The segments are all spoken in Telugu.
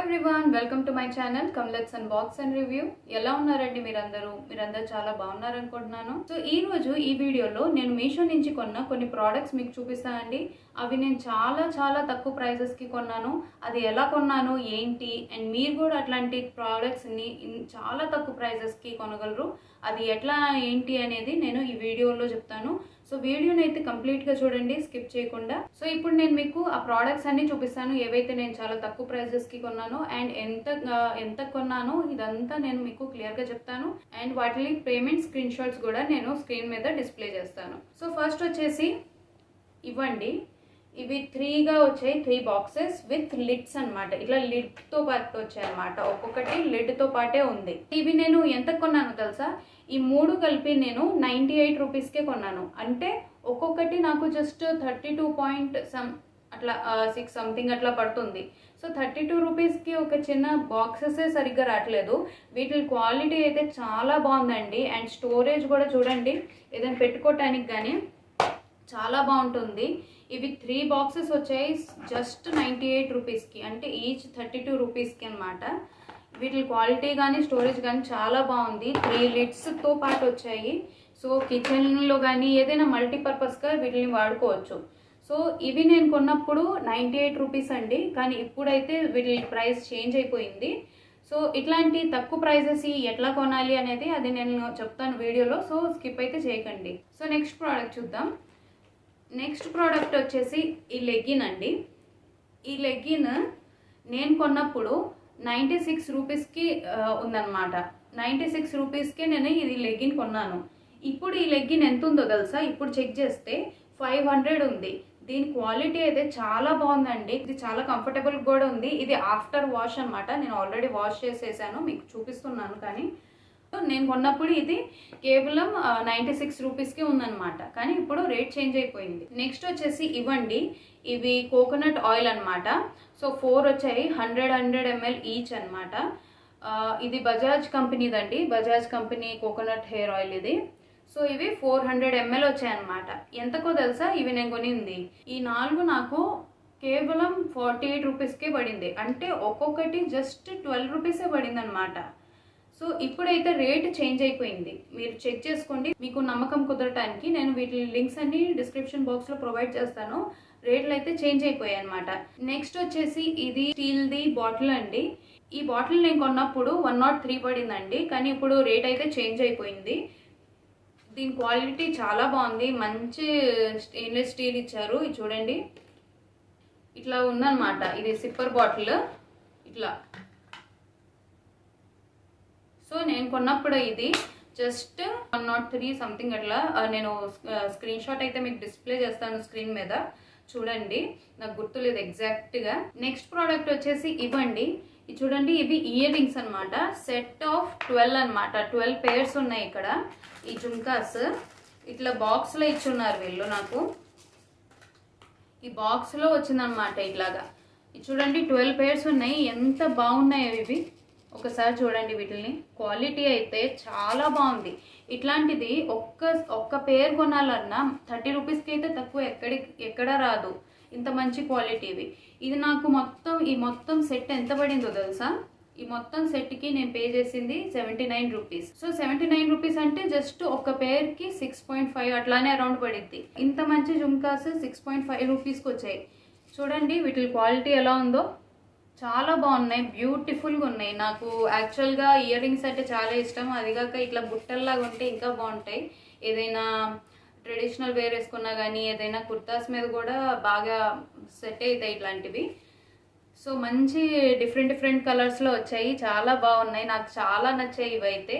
Everyone, welcome to my channel కమ్లెట్స్ అన్బాక్స్ అండ్ రివ్యూ. ఎలా ఉన్నారండి మీరందరూ చాలా బాగున్నారు అనుకుంటున్నాను. సో ఈ రోజు ఈ వీడియోలో నేను మీషో నుంచి కొన్న కొన్ని ప్రోడక్ట్స్ మీకు చూపిస్తానండి. అవి నేను చాలా తక్కువ ప్రైజెస్ కి కొన్నాను. అది ఎలా కొన్నాను ఏంటి అండ్ మీరు కూడా అట్లాంటి ప్రోడక్ట్స్ ని చాలా తక్కువ ప్రైజెస్ కి కొనగలరు. అది ఎట్లా ఏంటి అనేది నేను ఈ వీడియోలో చెప్తాను. సో వీడియోని అయితే కంప్లీట్ గా చూడండి, స్కిప్ చేయకుండా. సో ఇప్పుడు నేను మీకు ఆ ప్రోడక్ట్స్ అన్ని చూపిస్తాను, ఏవైతే నేను చాలా తక్కువ ప్రైజెస్ కి కొన్నానో అండ్ ఎంత కొన్నానో ఇదంతా నేను మీకు క్లియర్ గా చెప్తాను. అండ్ వాటి పేమెంట్ స్క్రీన్ షాట్స్ కూడా నేను స్క్రీన్ మీద డిస్ప్లే చేస్తాను. సో ఫస్ట్ వచ్చేసి ఇవ్వండి, ఇవి 3గా వచ్చాయి, 3 బాక్సెస్ విత్ లిడ్స్ అన్నమాట. ఇట్లా లిడ్ తో పాటు వచ్చాయి అనమాట, ఒక్కొక్కటి లిడ్ తో పాటే ఉంది. ఇవి నేను ఎంత కొన్నాను తెలుసా? ఈ 3 కలిపి నేను 98 రూపీస్కే కొన్నాను. అంటే ఒక్కొక్కటి నాకు జస్ట్ 32 పాయింట్ అట్లా 6 సంథింగ్ అట్లా పడుతుంది. సో 32 రూపీస్కి ఒక చిన్న బాక్సెస్ సరిగ్గా రావట్లేదు. వీటి క్వాలిటీ అయితే చాలా బాగుందండి. అండ్ స్టోరేజ్ కూడా చూడండి, ఏదైనా పెట్టుకోవటానికి కానీ చాలా బాగుంటుంది. ఇవి 3 బాక్సెస్ వచ్చాయి జస్ట్ 98 రూపీస్కి, అంటే ఈచ్ 32 రూపీస్కి అనమాట. వీటి క్వాలిటీ కానీ స్టోరేజ్ కానీ చాలా బాగుంది. 3 లిడ్స్తో పాటు వచ్చాయి. సో కిచెన్లో కానీ ఏదైనా మల్టీపర్పస్గా వీటిని వాడుకోవచ్చు. సో ఇవి నేను కొన్నప్పుడు 98 రూపీస్ అండి, కానీ ఇప్పుడైతే వీటి ప్రైస్ చేంజ్ అయిపోయింది. సో ఇట్లాంటి తక్కువ ప్రైజెస్ ఎట్లా కొనాలి అనేది అది నేను చెప్తాను వీడియోలో. సో స్కిప్ అయితే చేయకండి. సో నెక్స్ట్ ప్రోడక్ట్ చూద్దాం. నెక్స్ట్ ప్రోడక్ట్ వచ్చేసి ఈ లెగ్గిన్ అండి. ఈ లెగ్గిన్ నేను కొన్నప్పుడు 96 రూపీస్కి ఉందన్నమాట. 96 రూపీస్కే నేను ఇది లెగ్గిన్ కొన్నాను. ఇప్పుడు ఈ లెగ్గిన్ ఎంత ఉందో తెలుసా? ఇప్పుడు చెక్ చేస్తే 500 ఉంది. దీని క్వాలిటీ అయితే చాలా బాగుందండి. ఇది చాలా కంఫర్టబుల్ కూడా ఉంది. ఇది ఆఫ్టర్ వాష్ అనమాట. నేను ఆల్రెడీ వాష్ చేసేసాను, మీకు చూపిస్తున్నాను. కానీ నేను కొన్నప్పుడు ఇది కేవలం 96 రూపీస్కి ఉందన్నమాట, కానీ ఇప్పుడు రేట్ చేంజ్ అయిపోయింది. నెక్స్ట్ వచ్చేసి ఇవ్వండి, ఇవి కోకోనట్ ఆయిల్ అనమాట. సో 4 వచ్చాయి, 100 ml ఈచ్ అనమాట. ఇది బజాజ్ కంపెనీదండి, Bajaj company coconut hair oil ఇది. సో ఇవి 400 ml వచ్చాయన్నమాట. ఎంతకో తెలుసా ఇవి నేను కొనింది? ఈ 4 నాకు కేవలం 48 రూపీస్కే పడింది. అంటే ఒక్కొక్కటి జస్ట్ 12 రూపీసే పడింది అనమాట. సో ఇప్పుడైతే రేట్ చేంజ్ అయిపోయింది, మీరు చెక్ చేసుకోండి. మీకు నమ్మకం కుదరటానికి నేను వీటి లింక్స్ అన్ని డిస్క్రిప్షన్ బాక్స్లో ప్రొవైడ్ చేస్తాను. రేట్లు అయితే చేంజ్ అయిపోయాయి అనమాట. నెక్స్ట్ వచ్చేసి ఇది స్టీల్ది బాటిల్ అండి. ఈ బాటిల్ నేను కొన్నప్పుడు 103 పడిందండి, కానీ ఇప్పుడు రేట్ అయితే చేంజ్ అయిపోయింది. దీని క్వాలిటీ చాలా బాగుంది, మంచి స్టెయిన్లెస్ స్టీల్ ఇచ్చారు. ఇది చూడండి, ఇట్లా ఉందన్నమాట. ఇది సిప్పర్ బాటిల్ ఇట్లా. సో నేను కొన్నప్పుడు ఇది జస్ట్ 103 సంథింగ్ అట్లా. నేను స్క్రీన్ షాట్ అయితే మీకు డిస్ప్లే చేస్తాను స్క్రీన్ మీద, చూడండి. నాకు గుర్తులేదు ఎగ్జాక్ట్గా. నెక్స్ట్ ప్రోడక్ట్ వచ్చేసి ఇవ్వండి, ఇది చూడండి. ఇవి ఇయర్ రింగ్స్ అనమాట. సెట్ ఆఫ్ 12 అనమాట. 12 పేర్స్ ఉన్నాయి ఇక్కడ. ఈ జుమ్కాస్ ఇట్లా బాక్స్లో ఇచ్చున్నారు వీళ్ళు నాకు. ఈ బాక్స్లో వచ్చిందనమాట ఇట్లాగా. ఇది చూడండి, 12 పేర్స్ ఉన్నాయి. ఎంత బాగున్నాయో ఇవి, ఒకసారి చూడండి వీటిని. క్వాలిటీ అయితే చాలా బాగుంది. ఇట్లాంటిది ఒక్క పేర్ కొనాలన్నా 30 రూపీస్కి అయితే తక్కువ ఎక్కడ రాదు. ఇంత మంచి క్వాలిటీవి. ఇది నాకు మొత్తం సెట్ ఎంత పడిందో తెలుసా? ఈ మొత్తం సెట్కి నేను పే చేసింది 79 రూపీస్. సో 79 రూపీస్ అంటే జస్ట్ ఒక పేర్కి 6.5 అట్లానే అరౌండ్ పడింది. ఇంత మంచి జుమ్కాస్ 6.5 రూపీస్కి వచ్చాయి. చూడండి వీటి క్వాలిటీ ఎలా ఉందో, చాలా బాగున్నాయి, బ్యూటిఫుల్గా ఉన్నాయి. నాకు యాక్చువల్గా ఇయర్ రింగ్స్ అంటే చాలా ఇష్టం. అదిగాక ఇట్లా బుట్టల్లాగా ఉంటే ఇంకా బాగుంటాయి. ఏదైనా ట్రెడిషనల్ వేర్ వేసుకున్నా కానీ ఏదైనా కుర్తాస్ మీద కూడా బాగా సెట్ అవుతాయి ఇట్లాంటివి. సో మంచి డిఫరెంట్ కలర్స్లో వచ్చాయి, చాలా బాగున్నాయి. నాకు చాలా నచ్చాయి ఇవైతే.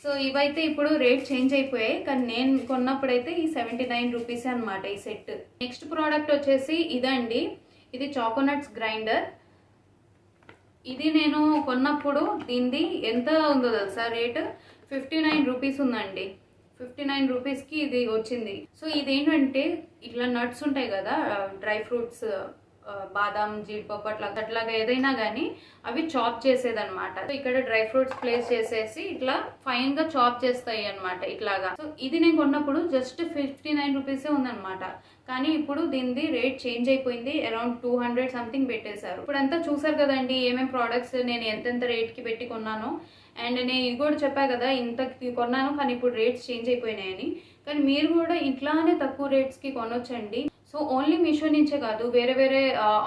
సో ఇవైతే ఇప్పుడు రేట్ చేంజ్ అయిపోయాయి, కానీ నేను కొన్నప్పుడైతే ఈ 79 రూపీసే అనమాట ఈ సెట్. నెక్స్ట్ ప్రోడక్ట్ వచ్చేసి ఇదండి. ఇది చాకోనట్స్ గ్రైండర్. ఇది నేను కొన్నప్పుడు దీనిది ఎంత ఉందో తెలుసా రేట్? 59 రూపీస్ ఉందండి. 59 రూపీస్కి ఇది వచ్చింది. సో ఇదేంటంటే ఇట్లా నట్స్ ఉంటాయి కదా, డ్రై ఫ్రూట్స్ బాదాం జీడిపప్పు అట్లాగా ఏదైనా కానీ అవి చాప్ చేసేదన్నమాట. సో ఇక్కడ డ్రై ఫ్రూట్స్ ప్లేస్ చేసేసి ఇట్లా ఫైన్ గా చాప్ చేస్తాయి అనమాట ఇట్లాగా. సో ఇది నేను కొన్నప్పుడు జస్ట్ 59 రూపీసే ఉందన్నమాట. కానీ ఇప్పుడు దీనిది రేట్ చేంజ్ అయిపోయింది, అరౌండ్ 200 సంథింగ్ పెట్టేశారు. ఇప్పుడంతా చూసారు కదండి ఏమేమి ప్రోడక్ట్స్ నేను ఎంతెంత రేట్ కి పెట్టి కొన్నాను. అండ్ నేను ఇది కూడా చెప్పా కదా ఇంతకి కొన్నాను కానీ ఇప్పుడు రేట్స్ చేంజ్ అయిపోయినాయని. కానీ మీరు కూడా ఇట్లానే తక్కువ రేట్స్కి కొనొచ్చండి. సో ఓన్లీ మీషో నుంచే కాదు, వేరే వేరే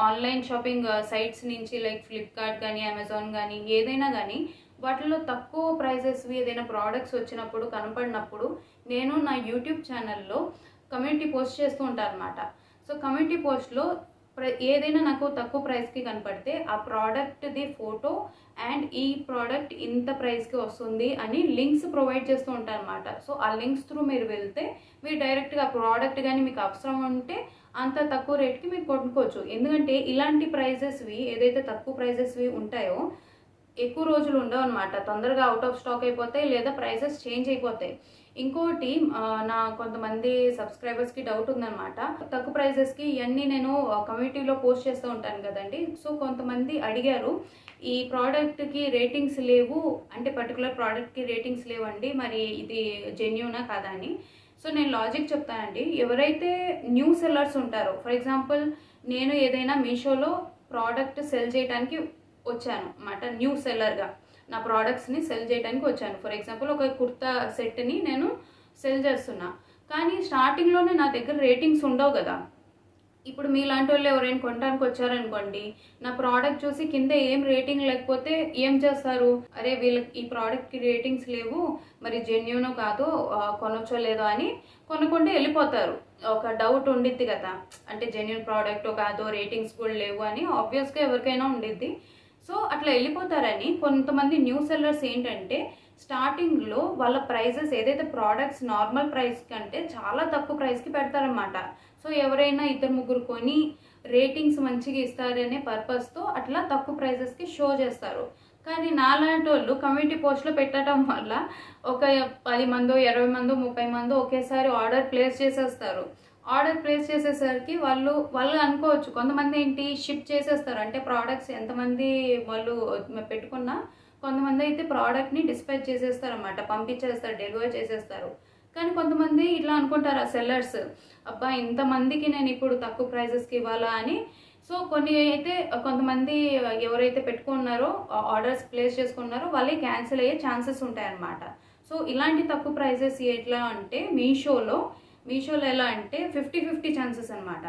ఆన్లైన్ షాపింగ్ సైట్స్ నుంచి లైక్ ఫ్లిప్కార్ట్ కానీ అమెజాన్ కానీ ఏదైనా కానీ వాటిలో తక్కువ ప్రైజెస్వి ఏదైనా ప్రోడక్ట్స్ వచ్చినప్పుడు కనపడినప్పుడు నేను నా యూట్యూబ్ ఛానల్లో కమ్యూనిటీ పోస్ట్ చేస్తూ ఉంటాను అనమాట. సో కమ్యూనిటీ పోస్ట్లో ఏదైనా నాకు తక్కువ ప్రైస్కి కనపడితే ఆ ప్రోడక్ట్ది ఫోటో అండ్ ఈ ప్రోడక్ట్ ఇంత ప్రైస్కి వస్తుంది అని లింక్స్ ప్రొవైడ్ చేస్తూ ఉంటాను అనమాట. సో ఆ లింక్స్ త్రూ మీరు వెళ్తే మీరు డైరెక్ట్గా ప్రోడక్ట్ కానీ మీకు అవసరం ఉంటే అంత తక్కువ రేట్కి మీరు కొనుక్కోవచ్చు. ఎందుకంటే ఇలాంటి ప్రైజెస్వి ఏదైతే తక్కువ ప్రైజెస్వి ఉంటాయో ఎక్కువ రోజులు ఉండవు అనమాట. తొందరగా అవుట్ ఆఫ్ స్టాక్ అయిపోతాయి లేదా ప్రైసెస్ చేంజ్ అయిపోతాయి. ఇంకోటి నా కొంతమంది సబ్స్క్రైబర్స్కి డౌట్ ఉందన్నమాట. తక్కువ ప్రైజెస్కి ఇవన్నీ నేను కమ్యూనిటీలో పోస్ట్ చేస్తూ ఉంటాను కదండి. సో కొంతమంది అడిగారు ఈ ప్రోడక్ట్కి రేటింగ్స్ లేవు అంటే పర్టికులర్ ప్రోడక్ట్కి రేటింగ్స్ లేవండి, మరి ఇది జెన్యూనా కాదా అని. సో నేను లాజిక్ చెప్తానండి. ఎవరైతే న్యూ సెల్లర్స్ ఉంటారో, ఫర్ ఎగ్జాంపుల్ నేను ఏదైనా మీషోలో ప్రోడక్ట్ సెల్ చేయడానికి వచ్చాను అన్నమాట, న్యూ సెల్లర్గా నా ప్రోడక్ట్స్ని సెల్ చేయడానికి వచ్చాను. ఫర్ ఎగ్జాంపుల్ ఒక కుర్తా సెట్ని నేను సెల్ చేస్తున్నా, కానీ స్టార్టింగ్లోనే నా దగ్గర రేటింగ్స్ ఉండవు కదా. ఇప్పుడు మీలాంటి వాళ్ళు ఎవరైనా కొనడానికి వచ్చారనుకోండి, నా ప్రోడక్ట్ చూసి కింద ఏం రేటింగ్ లేకపోతే ఏం చేస్తారు, అరే వీళ్ళకి ఈ ప్రోడక్ట్కి రేటింగ్స్ లేవు మరి జెన్యూనో కాదో కొనొచ్చో లేదో అని కొనకుండా వెళ్ళిపోతారు. ఒక డౌట్ ఉండిద్ది కదా, అంటే జెన్యూన్ ప్రోడక్ట్ కాదో రేటింగ్స్ కూడా లేవు అని ఆబ్వియస్గా ఎవరికైనా ఉండిద్ది. సో అట్లా వెళ్ళిపోతారని కొంతమంది న్యూ సెల్లర్స్ ఏంటంటే స్టార్టింగ్లో వాళ్ళ ప్రైజెస్ ఏదైతే ప్రోడక్ట్స్ నార్మల్ ప్రైస్ కంటే చాలా తక్కువ ప్రైస్కి పెడతారనమాట. సో ఎవరైనా ఇద్దరు ముగ్గురు కొని రేటింగ్స్ మంచిగా ఇస్తారనే పర్పస్తో అట్లా తక్కువ ప్రైజెస్కి షో చేస్తారు. కానీ నాలాంటి వాళ్ళు కమ్యూనిటీ పోస్ట్లో పెట్టడం వల్ల ఒక 10 మందో 20 మందో 30 మందో ఒకేసారి ఆర్డర్ ప్లేస్ చేసేస్తారు. ఆర్డర్ ప్లేస్ చేసేసరికి వాళ్ళు అనుకోవచ్చు, కొంతమంది ఏంటి షిప్ చేసేస్తారు, అంటే ప్రోడక్ట్స్ ఎంతమంది వాళ్ళు పెట్టుకున్నా కొంతమంది అయితే ప్రోడక్ట్ని డిస్పాచ్ చేసేస్తారన్నమాట, పంపించేస్తారు, డెలివరీ చేసేస్తారు. కానీ కొంతమంది ఇట్లా అనుకుంటారు ఆ సెల్లర్స్, అబ్బా ఇంతమందికి నేను ఇప్పుడు తక్కువ ప్రైజెస్కి ఇవ్వాలా అని. సో కొన్ని అయితే కొంతమంది ఎవరైతే పెట్టుకున్నారో ఆర్డర్స్ ప్లేస్ చేసుకున్నారో వాళ్ళే క్యాన్సిల్ అయ్యే ఛాన్సెస్ ఉంటాయన్నమాట. సో ఇలాంటి తక్కువ ప్రైజెస్ ఎట్లా అంటే మీషోలో ఎలా అంటే 50-50 ఛాన్సెస్ అనమాట.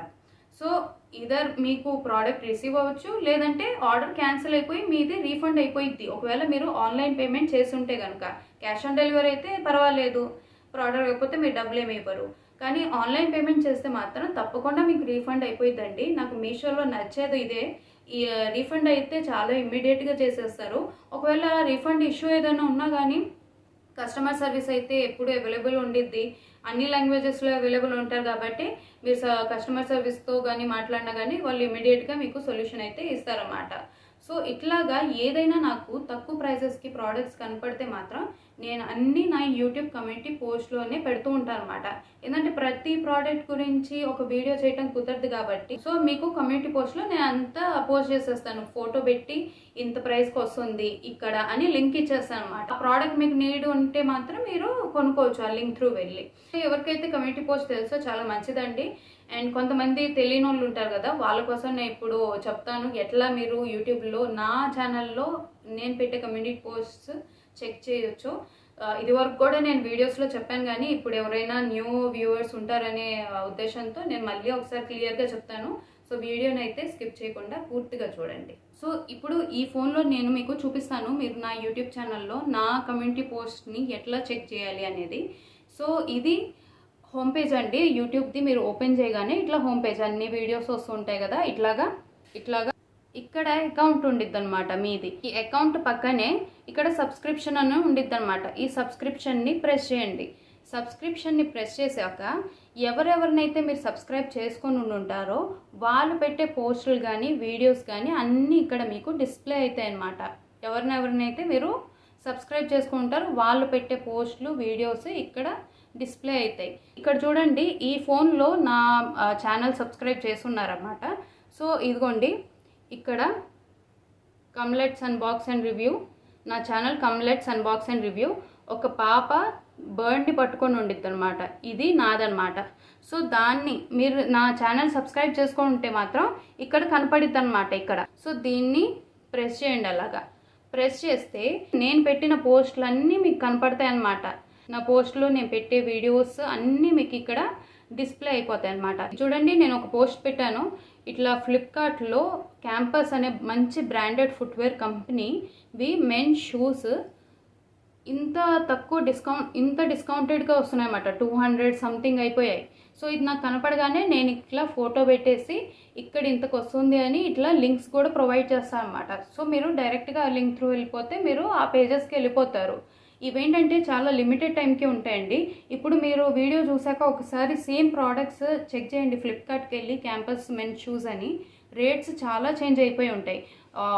సో ఇదర్ మీకు ప్రోడక్ట్ రిసీవ్ అవ్వచ్చు, లేదంటే ఆర్డర్ క్యాన్సిల్ అయిపోయి మీది రీఫండ్ అయిపోయిద్ది. ఒకవేళ మీరు ఆన్లైన్ పేమెంట్ చేస్తుంటే కనుక, క్యాష్ ఆన్ డెలివరీ అయితే పర్వాలేదు, ప్రోడక్ట్ అయిపోతే మీరు డబ్బులు ఏమి ఇవ్వరు. కానీ ఆన్లైన్ పేమెంట్ చేస్తే మాత్రం తప్పకుండా మీకు రీఫండ్ అయిపోయిద్దండి. నాకు మీషోలో నచ్చేది ఇదే, ఈ రీఫండ్ అయితే చాలా ఇమ్మీడియట్గా చేసేస్తారు. ఒకవేళ రీఫండ్ ఇష్యూ ఏదైనా ఉన్నా కానీ కస్టమర్ సర్వీస్ అయితే ఎప్పుడు అవైలబుల్ ఉండిద్ది, అన్ని లాంగ్వేజెస్లో అవైలబుల్ ఉంటారు కాబట్టి మీరు కస్టమర్ సర్వీస్తో కానీ మాట్లాడినా కానీ వాళ్ళు ఇమీడియట్గా మీకు సొల్యూషన్ అయితే ఇస్తారన్నమాట. సో ఇట్లాగా ఏదైనా నాకు తక్కువ ప్రైజెస్కి ప్రోడక్ట్స్ కనపడితే మాత్రం నేను అన్నీ నా యూట్యూబ్ కమ్యూనిటీ పోస్ట్లోనే పెడుతూ ఉంటాను అనమాట. ఎందుకంటే ప్రతి ప్రోడక్ట్ గురించి ఒక వీడియో చేయడం కుదరదు కాబట్టి, సో మీకు కమ్యూనిటీ పోస్ట్లో నేను అంతా పోస్ట్ చేసేస్తాను, ఫోటో పెట్టి ఇంత ప్రైస్కి వస్తుంది ఇక్కడ అని లింక్ ఇచ్చేస్తాను అనమాట. ఆ ప్రోడక్ట్ మీకు నీడ్ ఉంటే మాత్రం మీరు కొనుక్కోవచ్చు ఆ లింక్ త్రూ వెళ్ళి. ఎవరికైతే కమ్యూనిటీ పోస్ట్ తెలుసో చాలా మంచిదండి. అండ్ కొంతమంది తెలియని వాళ్ళు ఉంటారు కదా, వాళ్ళ కోసం నేను ఇప్పుడు చెప్తాను ఎట్లా మీరు యూట్యూబ్లో నా ఛానల్లో నేను పెట్టే కమ్యూనిటీ పోస్ట్స్ చెక్ చేయొచ్చు. ఇది వరకు కూడా నేను వీడియోస్లో చెప్పాను, కానీ ఇప్పుడు ఎవరైనా న్యూ వ్యూవర్స్ ఉంటారనే ఉద్దేశంతో నేను మళ్ళీ ఒకసారి క్లియర్గా చెప్తాను. సో వీడియోని అయితే స్కిప్ చేయకుండా పూర్తిగా చూడండి. సో ఇప్పుడు ఈ ఫోన్లో నేను మీకు చూపిస్తాను మీరు నా యూట్యూబ్ ఛానల్లో నా కమ్యూనిటీ పోస్ట్ని ఎట్లా చెక్ చేయాలి అనేది. సో ఇది హోమ్ పేజ్ అండి యూట్యూబ్ది. మీరు ఓపెన్ చేయగానే ఇట్లా హోమ్ పేజ్ అన్ని వీడియోస్ వస్తుంటాయి కదా, ఇట్లాగా ఇక్కడ అకౌంట్ ఉండిద్ది అనమాట మీది. ఈ అకౌంట్ పక్కనే ఇక్కడ సబ్స్క్రిప్షన్ అని ఉండిద్ది అనమాట. ఈ సబ్స్క్రిప్షన్ని ప్రెస్ చేయండి. సబ్స్క్రిప్షన్ని ప్రెస్ చేశాక ఎవరెవరినైతే మీరు సబ్స్క్రైబ్ చేసుకొని ఉంటారో వాళ్ళు పెట్టే పోస్టులు కానీ వీడియోస్ కానీ అన్నీ ఇక్కడ మీకు డిస్ప్లే అవుతాయి అన్నమాట. ఎవరినైతే మీరు సబ్స్క్రైబ్ చేసుకుంటారో వాళ్ళు పెట్టే పోస్టులు వీడియోస్ ఇక్కడ డిస్ప్లే అవుతాయి. ఇక్కడ చూడండి, ఈ ఫోన్లో నా ఛానల్ సబ్స్క్రైబ్ చేసుకున్నారన్నమాట. సో ఇదిగోండి ఇక్కడ కమ్లెట్స్ అన్బాక్స్ అండ్ రివ్యూ, నా ఛానల్ కమ్లెట్స్ అన్బాక్స్ అండ్ రివ్యూ. ఒక పాప బర్డ్ని పట్టుకొని ఉండిద్ది అనమాట, ఇది నాదనమాట. సో దాన్ని మీరు నా ఛానల్ సబ్స్క్రైబ్ చేసుకొని ఉంటే మాత్రం ఇక్కడ కనపడిద్ది అనమాట ఇక్కడ. సో దీన్ని ప్రెస్ చేయండి, అలాగా ప్రెస్ చేస్తే నేను పెట్టిన పోస్టులన్నీ మీకు కనపడతాయి అన్నమాట. నా పోస్టులు, నేను పెట్టే వీడియోస్ అన్నీ మీకు ఇక్కడ డిస్ప్లే అయిపోతాయి అన్నమాట. చూడండి, నేను ఒక పోస్ట్ పెట్టాను ఇట్లా ఫ్లిప్కార్ట్లో క్యాంపస్ అనే మంచి బ్రాండెడ్ ఫుట్వేర్ కంపెనీవి మెన్ షూస్ ఇంత తక్కువ ఇంత డిస్కౌంటెడ్గా వస్తున్నాయి అన్నమాట. 200 సంథింగ్ అయిపోయాయి. సో ఇది నాకు కనపడగానే నేను ఇట్లా ఫోటో పెట్టేసి ఇక్కడ ఇంతకు వస్తుంది అని ఇట్లా లింక్స్ కూడా ప్రొవైడ్ చేస్తాను అనమాట. సో మీరు డైరెక్ట్గా ఆ లింక్ త్రూ వెళ్ళిపోతే మీరు ఆ పేజెస్కి వెళ్ళిపోతారు. ఇవేంటంటే చాలా లిమిటెడ్ టైంకి ఉంటాయండి. ఇప్పుడు మీరు వీడియో చూసాక ఒకసారి సేమ్ ప్రోడక్ట్స్ చెక్ చేయండి ఫ్లిప్కార్ట్కి వెళ్ళి, క్యాంపస్ మెన్ షూస్ అని. రేట్స్ చాలా చేంజ్ అయిపోయి ఉంటాయి.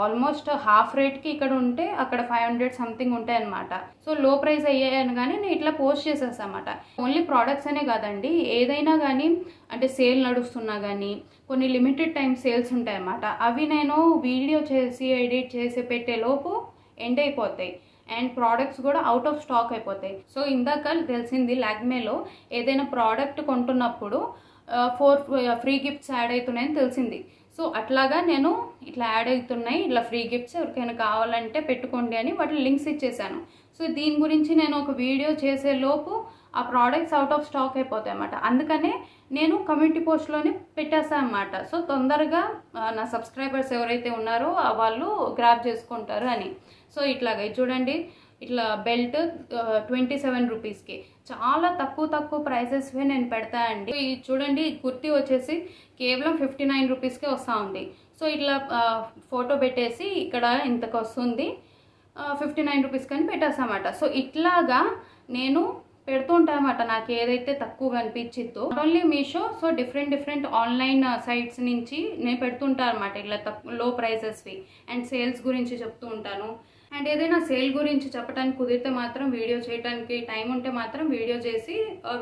ఆల్మోస్ట్ హాఫ్ రేట్కి ఇక్కడ ఉంటే అక్కడ 500 సంథింగ్ ఉంటాయి అనమాట. సో లో ప్రైస్ అయ్యాయని కానీ నేను ఇట్లా పోస్ట్ చేసేస్తాను అనమాట. ఓన్లీ ప్రోడక్ట్స్ అనే కాదండి, ఏదైనా కానీ అంటే సేల్ నడుస్తున్నా కానీ కొన్ని లిమిటెడ్ టైం సేల్స్ ఉంటాయి అన్నమాట. అవి నేను వీడియో చేసి ఎడిట్ చేసి పెట్టే లోపు ఎండ్ అయిపోతాయి అండ్ ప్రోడక్ట్స్ కూడా అవుట్ ఆఫ్ స్టాక్ అయిపోతాయి. సో ఇందాక తెలిసింది లాక్మేలో ఏదైనా ప్రోడక్ట్ కొంటున్నప్పుడు 4 ఫ్రీ గిఫ్ట్స్ యాడ్ అవుతున్నాయని తెలిసింది. సో అట్లాగా నేను ఇట్లా యాడ్ అవుతున్నాయి, ఇట్లా ఫ్రీ గిఫ్ట్స్ ఎవరికైనా కావాలంటే పెట్టుకోండి అని వాటి లింక్స్ ఇచ్చేసాను. సో దీని గురించి నేను ఒక వీడియో చేసే లోపు ఆ ప్రోడక్ట్స్ అవుట్ ఆఫ్ స్టాక్ అయిపోతాయి అన్నమాట. అందుకనే నేను కమ్యూనిటీ పోస్ట్లోనే పెట్టేస్తాను అన్నమాట. సో తొందరగా నా సబ్స్క్రైబర్స్ ఎవరైతే ఉన్నారో వాళ్ళు గ్రాబ్ చేసుకుంటారు అని. సో ఇట్లాగా చూడండి, ఇట్లా బెల్ట్ 27 రూపీస్కి చాలా తక్కువ ప్రైసెస్వే నేను పెడతా అండి. ఇది చూడండి, కుర్తీ వచ్చేసి కేవలం 59 రూపీస్కే వస్తూ ఉంది. సో ఇట్లా ఫోటో పెట్టేసి ఇక్కడ ఇంతకు వస్తుంది 59 రూపీస్కి అని పెట్టేస్తామన్నమాట. సో ఇట్లాగా నేను పెడుతుంటామన్నమాట నాకు ఏదైతే తక్కువ అనిపించిద్దో. Not only Meesho, so different online sites నుంచి నేను పెడుతుంటాను అనమాట ఇట్లా లో ప్రైసెస్వి. అండ్ సేల్స్ గురించి చెప్తూ ఉంటాను. అండ్ ఏదైనా సేల్ గురించి చెప్పడానికి కుదిరితే మాత్రం, వీడియో చేయడానికి టైం ఉంటే మాత్రం వీడియో చేసి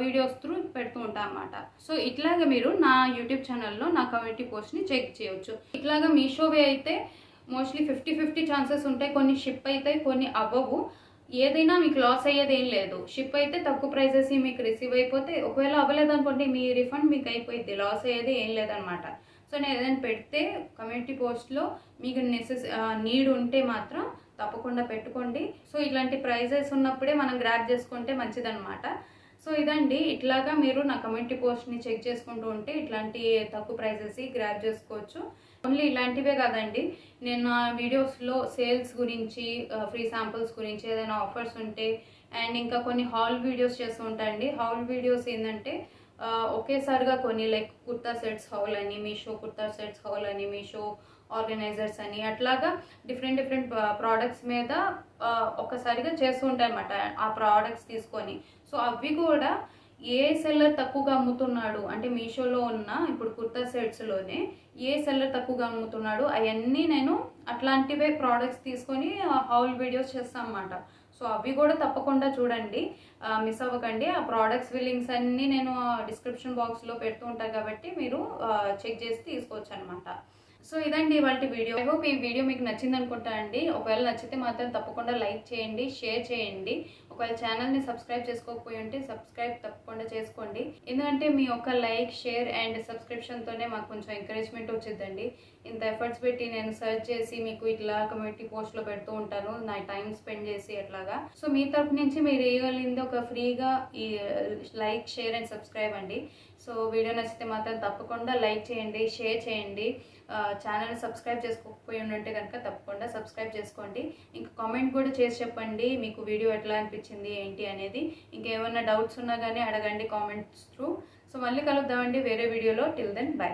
వీడియోస్ త్రూ పెడుతూ ఉంటాను అనమాట. సో ఇట్లాగా మీరు నా యూట్యూబ్ ఛానల్లో నా కమ్యూనిటీ పోస్ట్ని చెక్ చేయొచ్చు. ఇట్లాగా మీషోవి అయితే మోస్ట్లీ 50-50 ఛాన్సెస్ ఉంటాయి. కొన్ని షిప్ అవుతాయి, కొన్ని అవ్వవు. ఏదైనా మీకు లాస్ అయ్యేది ఏం లేదు. షిప్ అయితే తక్కువ ప్రైసెస్ మీకు రిసీవ్ అయిపోతే, ఒకవేళ అవ్వలేదు అనుకోండి మీ రిఫండ్ మీకు అయిపోయింది, లాస్ అయ్యేది ఏం లేదనమాట. సో నేను ఏదైనా పెడితే కమ్యూనిటీ పోస్ట్లో మీకు నీడ్ ఉంటే మాత్రం తప్పకుండా పెట్టుకోండి. సో ఇట్లాంటి ప్రైజెస్ ఉన్నప్పుడే మనం గ్రాబ్ చేసుకుంటే మంచిదన్నమాట. సో ఇదండి, ఇట్లాగా మీరు నా కమ్యూనిటీ పోస్ట్ని చెక్ చేసుకుంటూ ఉంటే ఇట్లాంటి తక్కువ ప్రైజెస్ గ్రాబ్ చేసుకోవచ్చు. ఓన్లీ ఇలాంటివే కాదండి, నేను నా వీడియోస్లో సేల్స్ గురించి, ఫ్రీ శాంపుల్స్ గురించి, ఏదైనా ఆఫర్స్ ఉంటే అండ్ ఇంకా కొన్ని హాల్ వీడియోస్ చేస్తూ ఉంటాయండి. హాల్ వీడియోస్ ఏంటంటే ఒకేసారిగా కొన్ని లైక్ కుర్తా సెట్స్ హౌల్ అని, మీషో కుర్తా సెట్స్ హౌల్ అని, మీషో ఆర్గనైజర్స్ అని, అట్లాగా డిఫరెంట్ ప్రోడక్ట్స్ మీద ఒక్కసారిగా చేస్తూ ఉంటాయి అన్నమాట ఆ ప్రోడక్ట్స్ తీసుకొని. సో అవి కూడా ఏ సెల్లర్ తక్కువగా అమ్ముతున్నాడు అంటే మీషోలో ఉన్న ఇప్పుడు కుర్తా సెట్స్లోనే ఏ సెల్లర్ తక్కువగా అమ్ముతున్నాడు అవన్నీ నేను అట్లాంటివే ప్రోడక్ట్స్ తీసుకొని హౌల్ వీడియోస్ చేస్తాను అన్నమాట. సో అవి కూడా తప్పకుండా చూడండి, మిస్ అవ్వకండి. ఆ ప్రోడక్ట్స్ లింక్స్ అన్నీ నేను డిస్క్రిప్షన్ బాక్స్లో పెడుతూ ఉంటాను కాబట్టి మీరు చెక్ చేసి తీసుకోవచ్చు అనమాట. సో ఇదండి ఇవాళ వీడియో. ఐ హోప్ ఈ వీడియో మీకు నచ్చింది అనుకుంటానండి. ఒకవేళ నచ్చితే మాత్రం తప్పకుండా లైక్ చేయండి, షేర్ చేయండి. ఒకవేళ ఛానల్ని సబ్స్క్రైబ్ చేసుకోకపోయి ఉంటే సబ్స్క్రైబ్ తప్పకుండా చేసుకోండి. ఎందుకంటే మీ యొక్క లైక్, షేర్ అండ్ సబ్స్క్రిప్షన్తోనే మాకు కొంచెం ఎంకరేజ్మెంట్ వచ్చిందండి. ఇంత ఎఫర్ట్స్ పెట్టి నేను సర్చ్ చేసి మీకు ఇట్లా కమ్యూనిటీ పోస్ట్లో పెడుతూ ఉంటాను, నా టైం స్పెండ్ చేసి అట్లాగా. సో మీ తరపు నుంచి మీరు వేయగలిగింది ఒక ఫ్రీగా ఈ లైక్, షేర్ అండ్ సబ్స్క్రైబ్ అండి. సో వీడియో నచ్చితే మాత్రం తప్పకుండా లైక్ చేయండి, షేర్ చేయండి. ఛానల్ సబ్స్క్రైబ్ చేసుకోకపోయి ఉంటే కనుక తప్పకుండా సబ్స్క్రైబ్ చేసుకోండి. ఇంకా కామెంట్ కూడా చేసి చెప్పండి మీకు వీడియో ఎట్లా అనిపించింది ఏంటి అనేది. ఇంకేమైనా డౌట్స్ ఉన్నా కానీ అడగండి కామెంట్స్ త్రూ. సో మళ్ళీ కలుద్దామండి వేరే వీడియోలో. Till then by.